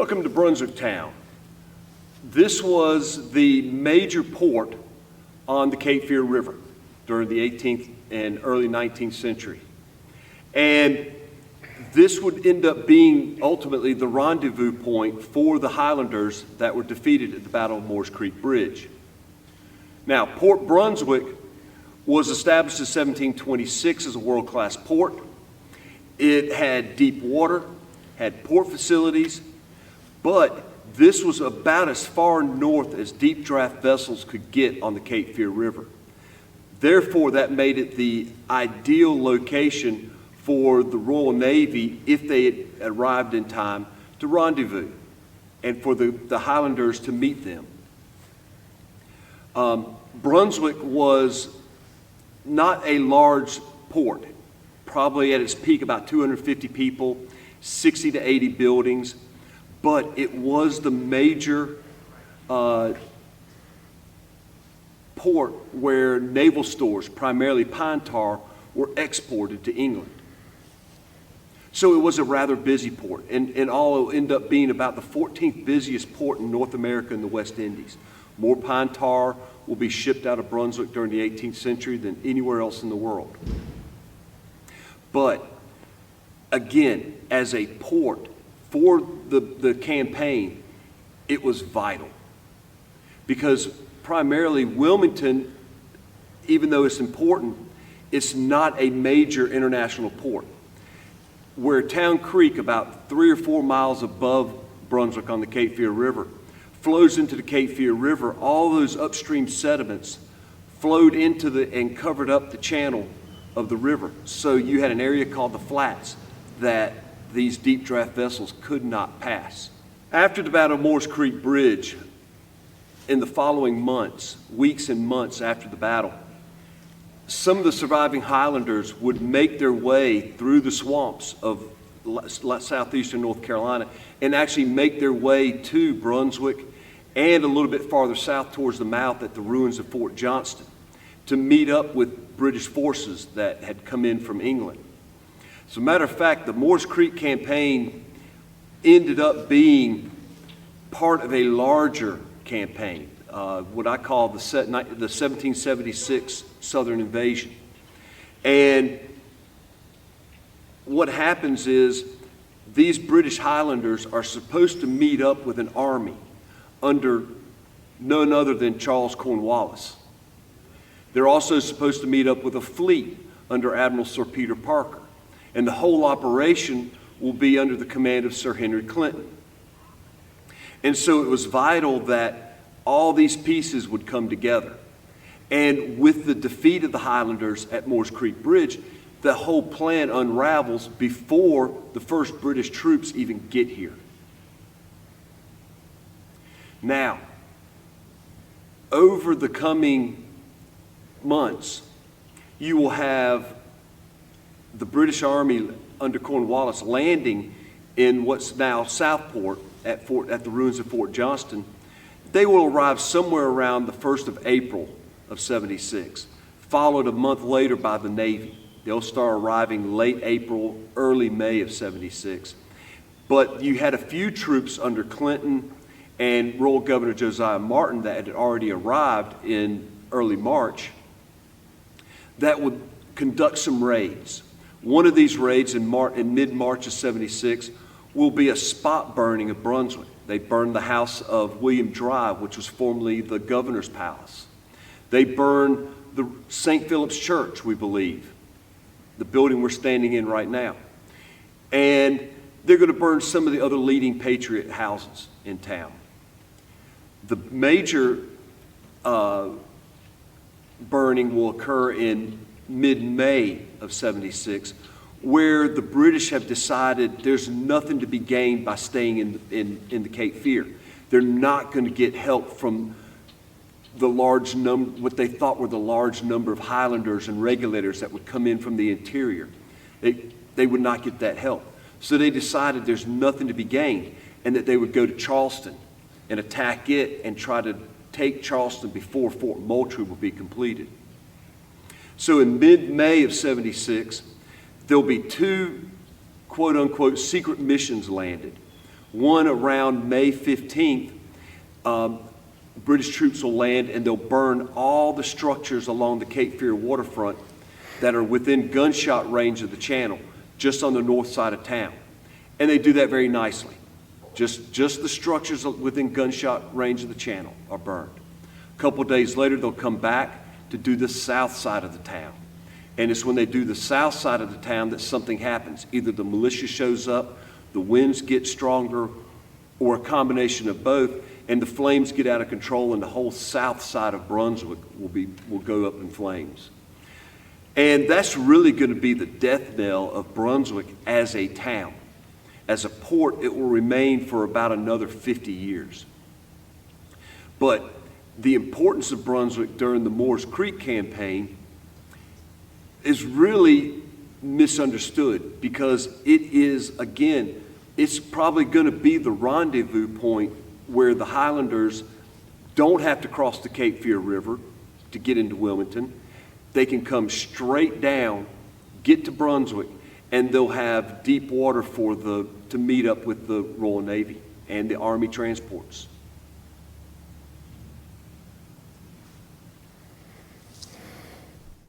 Welcome to Brunswicktown. This was the major port on the Cape Fear River during the 18th and early 19th century. And this would end up being ultimately the rendezvous point for the Highlanders that were defeated at the Battle of Moores Creek Bridge. Now, Port Brunswick was established in 1726 as a world-class port. It had deep water, had port facilities, but this was about as far north as deep draft vessels could get on the Cape Fear River. Therefore, that made it the ideal location for the Royal Navy, if they had arrived in time, to rendezvous and for the Highlanders to meet them. Brunswick was not a large port, probably at its peak about 250 people, 60 to 80 buildings, but it was the major port where naval stores, primarily pine tar, were exported to England. So it was a rather busy port, and all will end up being about the 14th busiest port in North America and the West Indies. More pine tar will be shipped out of Brunswick during the 18th century than anywhere else in the world. But again, as a port for the campaign, it was vital. Because primarily Wilmington, even though it's important, it's not a major international port. Where Town Creek, about 3 or 4 miles above Brunswick on the Cape Fear River, flows into the Cape Fear River, all those upstream sediments flowed into and covered up the channel of the river. So you had an area called the Flats that these deep draft vessels could not pass. After the Battle of Moores Creek Bridge, in the following months, weeks and months after the battle, some of the surviving Highlanders would make their way through the swamps of southeastern North Carolina and actually make their way to Brunswick and a little bit farther south towards the mouth at the ruins of Fort Johnston to meet up with British forces that had come in from England. As a matter of fact, the Moores Creek campaign ended up being part of a larger campaign, what I call the 1776 Southern Invasion. And what happens is these British Highlanders are supposed to meet up with an army under none other than Charles Cornwallis. They're also supposed to meet up with a fleet under Admiral Sir Peter Parker. And the whole operation will be under the command of Sir Henry Clinton. And so it was vital that all these pieces would come together. And with the defeat of the Highlanders at Moores Creek Bridge, the whole plan unravels before the first British troops even get here. Now, over the coming months, you will have the British Army under Cornwallis landing in what's now Southport at the ruins of Fort Johnston. They will arrive somewhere around the 1st of April of 76, followed a month later by the Navy. They'll start arriving late April, early May of 76. But you had a few troops under Clinton and Royal Governor Josiah Martin that had already arrived in early March that would conduct some raids. One of these raids in mid-March of 76 will be a spot burning of Brunswick. They burned the house of William Drive, which was formerly the governor's palace. They burned the St. Philip's Church, we believe, the building we're standing in right now. And they're going to burn some of the other leading patriot houses in town. The major burning will occur in mid-May of 76, where the British have decided there's nothing to be gained by staying in the Cape Fear. They're not going to get help from the large number, what they thought were the large number of Highlanders and regulators that would come in from the interior. They would not get that help. So they decided there's nothing to be gained and that they would go to Charleston and attack it and try to take Charleston before Fort Moultrie will be completed. So in mid-May of 76, there'll be two quote-unquote secret missions landed. One around May 15th, British troops will land and they'll burn all the structures along the Cape Fear waterfront that are within gunshot range of the channel, just on the north side of town. And they do that very nicely. Just the structures within gunshot range of the channel are burned. A couple days later, they'll come back to do the south side of the town. And it's when they do the south side of the town that something happens. Either the militia shows up, the winds get stronger, or a combination of both, and the flames get out of control and the whole south side of Brunswick will go up in flames. And that's really going to be the death knell of Brunswick as a town. As a port, it will remain for about another 50 years. But the importance of Brunswick during the Moores Creek campaign is really misunderstood, because it is, again, it's probably going to be the rendezvous point where the Highlanders don't have to cross the Cape Fear River to get into Wilmington. They can come straight down, get to Brunswick, and they'll have deep water to meet up with the Royal Navy and the Army transports.